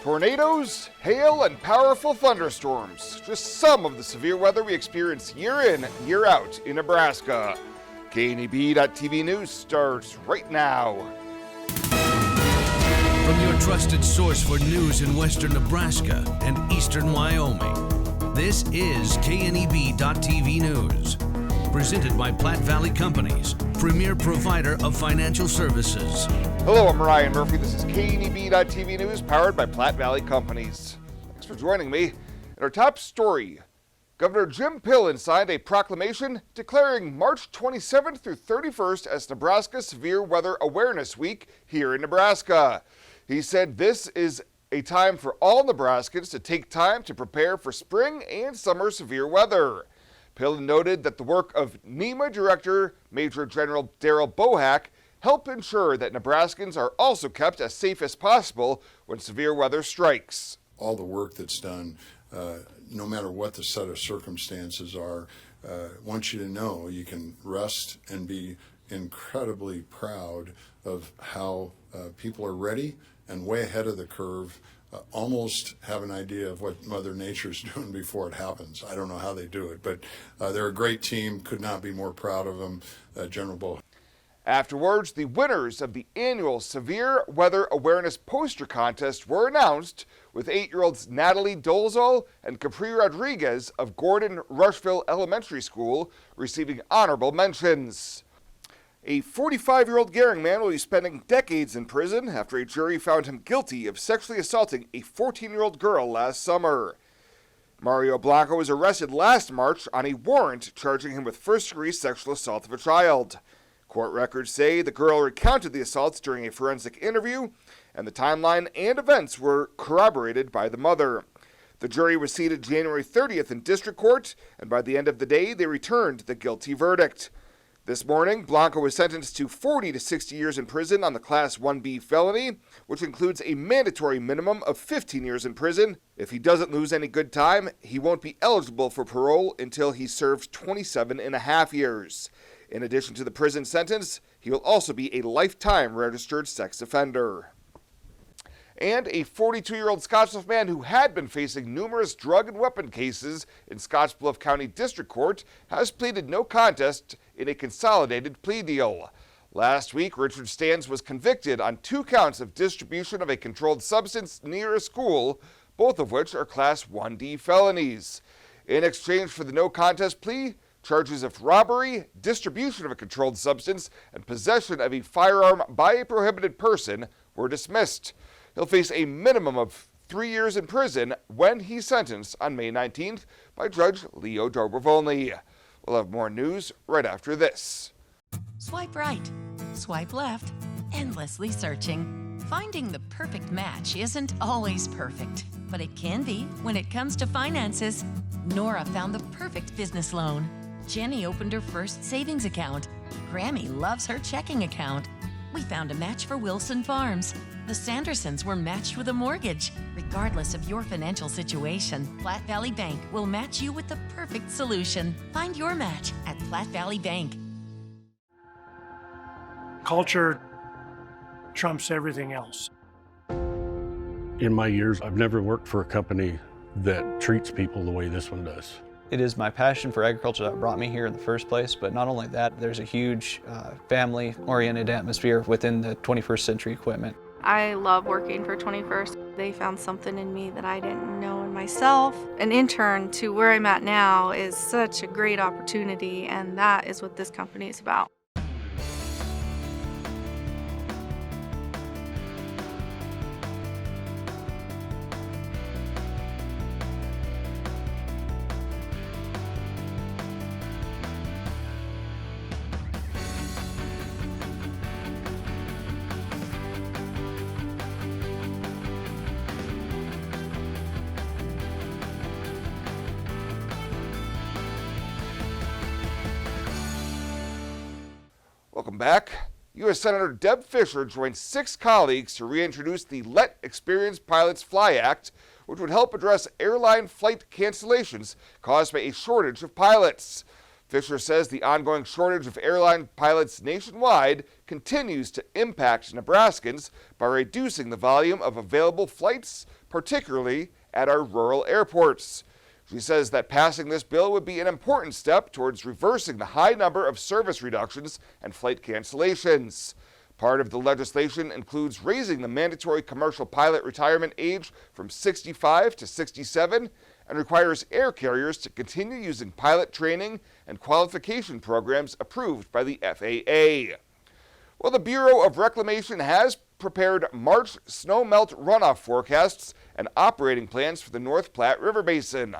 Tornadoes, hail, and powerful thunderstorms. Just some of the severe weather we experience year in, year out in Nebraska. KNEB.TV News starts right now. From your trusted source for news in western Nebraska and eastern Wyoming, this is KNEB.TV News. Presented by Platte Valley Companies, premier provider of financial services. Hello, I'm Ryan Murphy. This is KNEB.TV News, powered by Platte Valley Companies. Thanks for joining me. In our top story, Governor Jim Pillen signed a proclamation declaring March 27th through 31st as Nebraska Severe Weather Awareness Week here in Nebraska. He said this is a time for all Nebraskans to take time to prepare for spring and summer severe weather. Pillen noted that the work of NEMA Director Major General Darrell Bohack help ensure that Nebraskans are also kept as safe as possible when severe weather strikes. All the work that's done, no matter what the set of circumstances are, want you to know you can rest and be incredibly proud of how people are ready and way ahead of the curve, almost have an idea of what Mother Nature's doing before it happens. I don't know how they do it, but they're a great team. Could not be more proud of them, General Bohack. Afterwards, the winners of the annual Severe Weather Awareness Poster Contest were announced, with 8-year-olds Natalie Dolezal and Capri Rodriguez of Gordon Rushville Elementary School receiving honorable mentions. A 45-year-old Gehring man will be spending decades in prison after a jury found him guilty of sexually assaulting a 14-year-old girl last summer. Mario Blanca was arrested last March on a warrant charging him with first-degree sexual assault of a child. Court records say the girl recounted the assaults during a forensic interview, and the timeline and events were corroborated by the mother. The jury was seated January 30th in district court, and by the end of the day, they returned the guilty verdict. This morning, Blanca was sentenced to 40 to 60 years in prison on the Class 1B felony, which includes a mandatory minimum of 15 years in prison. If he doesn't lose any good time, he won't be eligible for parole until he serves 27 and a half years. In addition to the prison sentence, he will also be a lifetime registered sex offender. And a 42-year-old Scottsbluff man who had been facing numerous drug and weapon cases in Scottsbluff County District Court has pleaded no contest in a consolidated plea deal. Last week, Richard Stans was convicted on 2 counts of distribution of a controlled substance near a school, both of which are Class 1D felonies. In exchange for the no contest plea, charges of robbery, distribution of a controlled substance, and possession of a firearm by a prohibited person were dismissed. He'll face a minimum of 3 years in prison when he's sentenced on May 19th by Judge Leo Dobrovolny. We'll have more news right after this. Swipe right, swipe left, endlessly searching. Finding the perfect match isn't always perfect, but it can be when it comes to finances. Nora found the perfect business loan. Jenny opened her first savings account. Grammy loves her checking account. We found a match for Wilson Farms. The Sandersons were matched with a mortgage. Regardless of your financial situation, Platte Valley Bank will match you with the perfect solution. Find your match at Platte Valley Bank. Culture trumps everything else. In my years, I've never worked for a company that treats people the way this one does. It is my passion for agriculture that brought me here in the first place, but not only that, there's a huge family-oriented atmosphere within the 21st Century Equipment. I love working for 21st. They found something in me that I didn't know in myself. An intern to where I'm at now is such a great opportunity, and that is what this company is about. Welcome back. U.S. Senator Deb Fischer joined 6 colleagues to reintroduce the Let Experienced Pilots Fly Act, which would help address airline flight cancellations caused by a shortage of pilots. Fischer says the ongoing shortage of airline pilots nationwide continues to impact Nebraskans by reducing the volume of available flights, particularly at our rural airports. She says that passing this bill would be an important step towards reversing the high number of service reductions and flight cancellations. Part of the legislation includes raising the mandatory commercial pilot retirement age from 65 to 67 and requires air carriers to continue using pilot training and qualification programs approved by the FAA. Well, the Bureau of Reclamation has prepared March snowmelt runoff forecasts and operating plans for the North Platte River Basin.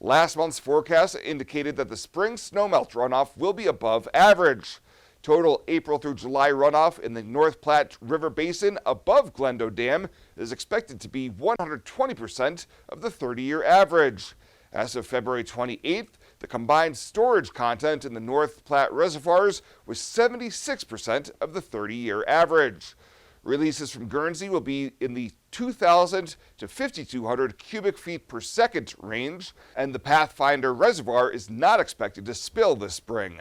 Last month's forecast indicated that the spring snowmelt runoff will be above average. Total April through July runoff in the North Platte River Basin above Glendo Dam is expected to be 120% of the 30-year average. As of February 28th, the combined storage content in the North Platte reservoirs was 76% of the 30-year average. Releases from Guernsey will be in the 2,000 to 5,200 cubic feet per second range, and the Pathfinder Reservoir is not expected to spill this spring.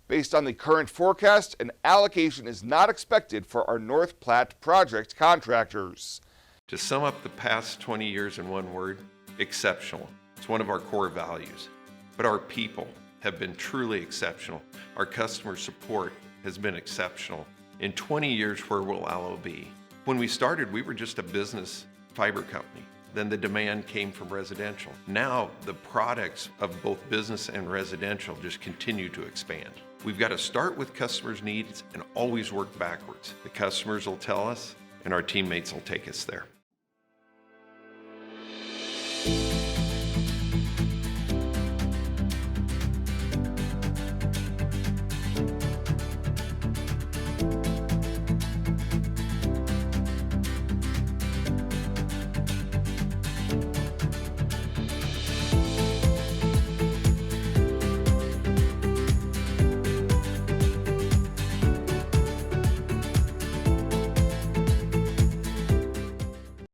Based on the current forecast, an allocation is not expected for our North Platte project contractors. To sum up the past 20 years in one word, exceptional. It's one of our core values. But our people have been truly exceptional. Our customer support has been exceptional. In 20 years, where will Allo be? When we started, we were just a business fiber company. Then the demand came from residential. Now the products of both business and residential just continue to expand. We've got to start with customers' needs and always work backwards. The customers will tell us, and our teammates will take us there.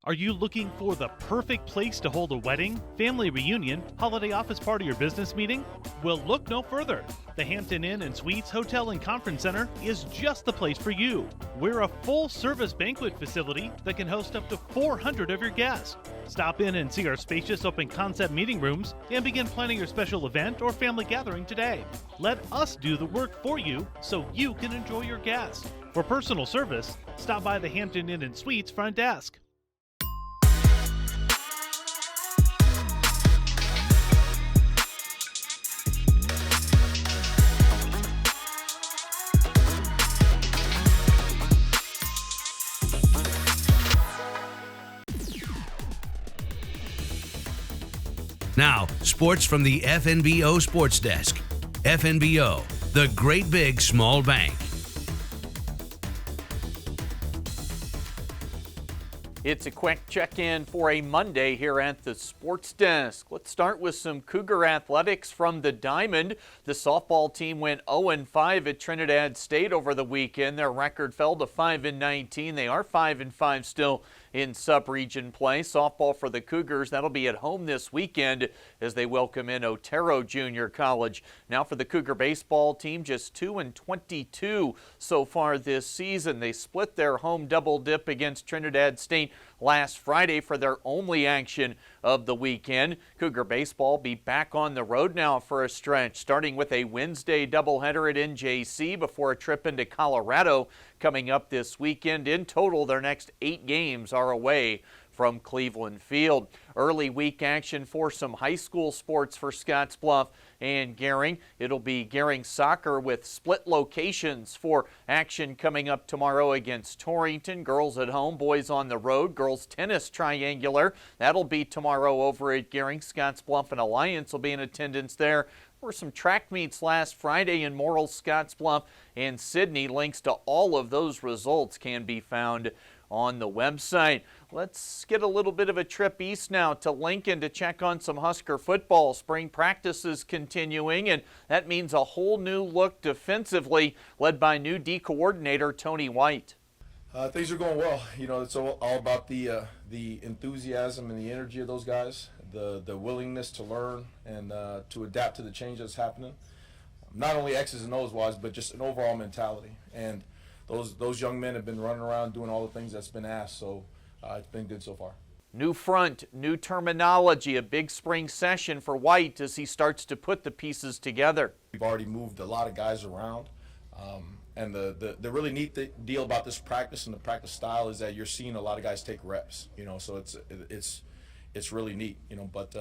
Are you looking for the perfect place to hold a wedding, family reunion, holiday office party, or business meeting? Well, look no further. The Hampton Inn and Suites Hotel and Conference Center is just the place for you. We're a full-service banquet facility that can host up to 400 of your guests. Stop in and see our spacious open-concept meeting rooms and begin planning your special event or family gathering today. Let us do the work for you so you can enjoy your guests. For personal service, stop by the Hampton Inn and Suites front desk. Now, sports from the FNBO Sports Desk. FNBO, the great big small bank. It's a quick check-in for a Monday here at the Sports Desk. Let's start with some Cougar athletics from the Diamond. The softball team went 0-5 at Trinidad State over the weekend. Their record fell to 5-19. They are 5-5 still in sub-region play. Softball for the Cougars, that'll be at home this weekend as they welcome in Otero Junior College. Now for the Cougar baseball team, just 2-22 so far this season. They split their home double dip against Trinidad State last Friday for their only action of the weekend. Cougar baseball be back on the road now for a stretch, starting with a Wednesday doubleheader at NJC before a trip into Colorado coming up this weekend. In total, their next 8 games are away from Cleveland Field. Early week action for some high school sports for Scottsbluff and Gering. It'll be Gering soccer with split locations for action coming up tomorrow against Torrington. Girls at home, boys on the road. Girls tennis triangular. That'll be tomorrow over at Gering. Scottsbluff and Alliance will be in attendance there. There were some track meets last Friday in Morrill, Scottsbluff, and Sydney. Links to all of those results can be found on the website. Let's get a little bit of a trip east now to Lincoln to check on some Husker football. Spring practices continuing, and that means a whole new look defensively, led by new D coordinator Tony White. Things are going well. You know, it's all about the enthusiasm and the energy of those guys, the willingness to learn and to adapt to the change that's happening. not only X's and O's wise, but just an overall mentality. And those young men have been running around doing all the things that's been asked, so it's been good so far. New front, new terminology, a big spring session for White as he starts to put the pieces together. We've already moved a lot of guys around, and the really neat deal about this practice and the practice style is that you're seeing a lot of guys take reps, so it's really neat, but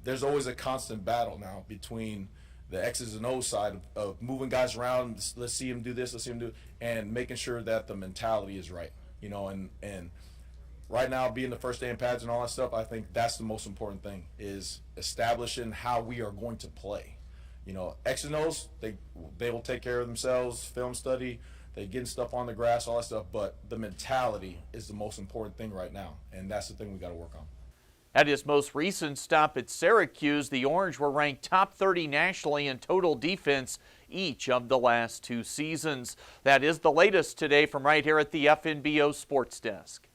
there's always a constant battle now between the X's and O's side of moving guys around. Let's see him do this, let's see him do, and making sure that the mentality is right, and right now, being the first day in pads and all that stuff, I think that's the most important thing, is establishing how we are going to play. X and O's, they will take care of themselves, film study, they getting stuff on the grass, all that stuff, but the mentality is the most important thing right now, and that's the thing we got to work on. At his most recent stop at Syracuse, the Orange were ranked top 30 nationally in total defense each of the last 2 seasons. That is the latest today from right here at the FNBO Sports Desk.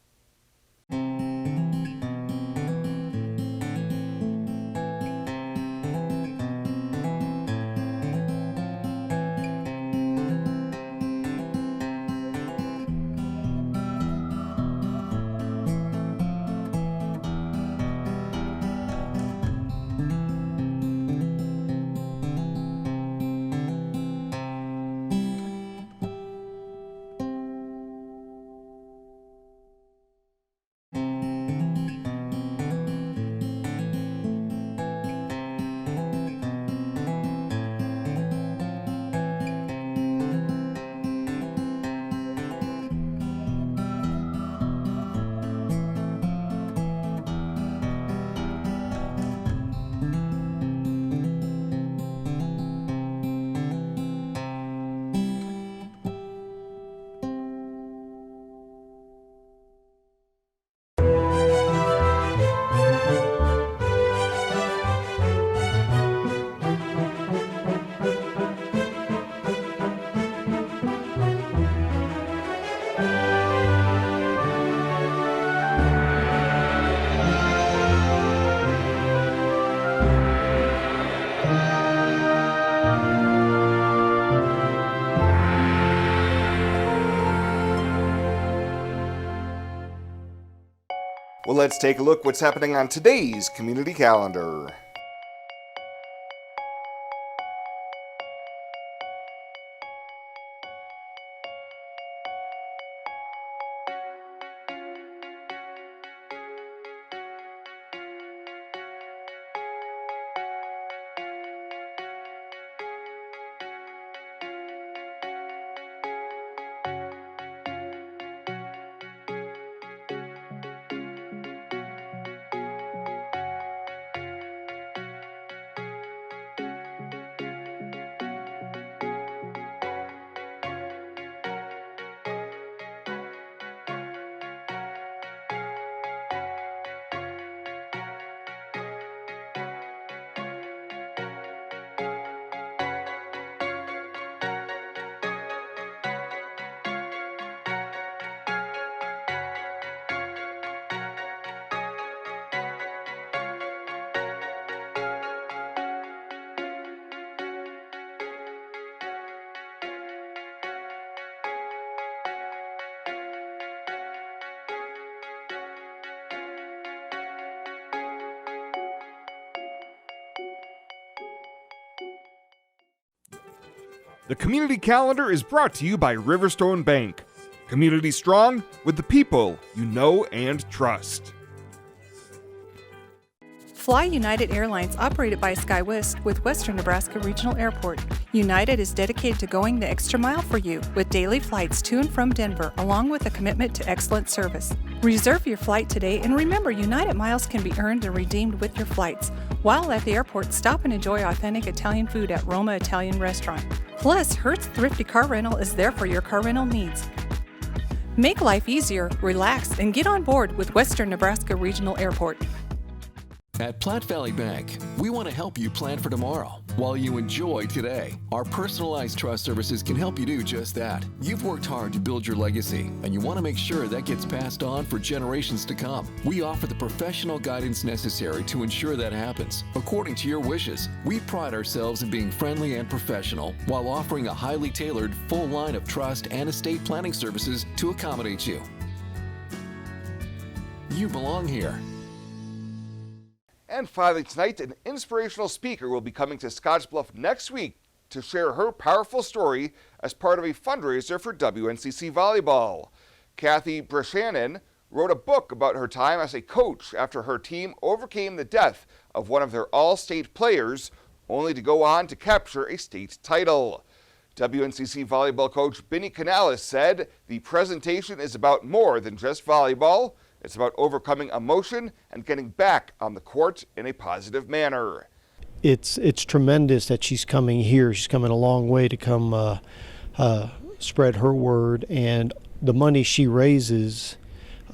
Well, let's take a look what's happening on today's community calendar. The community calendar is brought to you by Riverstone Bank. Community strong with the people you know and trust. Fly United Airlines, operated by SkyWest with Western Nebraska Regional Airport. United is dedicated to going the extra mile for you with daily flights to and from Denver, along with a commitment to excellent service. Reserve your flight today, and remember, United miles can be earned and redeemed with your flights. While at the airport, stop and enjoy authentic Italian food at Roma Italian Restaurant. Plus, Hertz Thrifty Car Rental is there for your car rental needs. Make life easier, relax, and get on board with Western Nebraska Regional Airport. At Platte Valley Bank, we want to help you plan for tomorrow. while you enjoy today. Our personalized trust services can help you do just that. You've worked hard to build your legacy, and you want to make sure that gets passed on for generations to come. We offer the professional guidance necessary to ensure that happens, according to your wishes. We pride ourselves in being friendly and professional while offering a highly tailored full line of trust and estate planning services to accommodate you. You belong here. And finally tonight, an inspirational speaker will be coming to Scottsbluff next week to share her powerful story as part of a fundraiser for WNCC Volleyball. Kathy Breshanen wrote a book about her time as a coach after her team overcame the death of one of their all-state players, only to go on to capture a state title. WNCC volleyball coach Benny Canales said the presentation is about more than just volleyball. It's about overcoming emotion and getting back on the court in a positive manner. It's tremendous that she's coming here. She's coming a long way to come spread her word, and the money she raises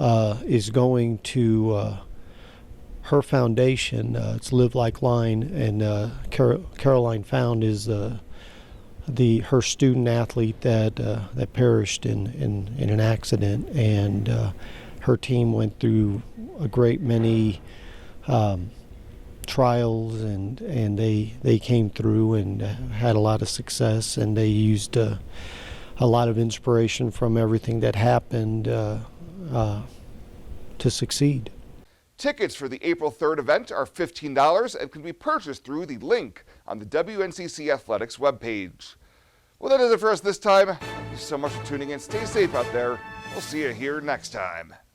is going to her foundation. It's Live Like Line, and Caroline Found is her student athlete that perished in an accident, and her team went through a great many trials, and they came through and had a lot of success, and they used a lot of inspiration from everything that happened to succeed. Tickets for the April 3rd event are $15 and can be purchased through the link on the WNCC Athletics webpage. Well, that is it for us this time. Thank you so much for tuning in. Stay safe out there. We'll see you here next time.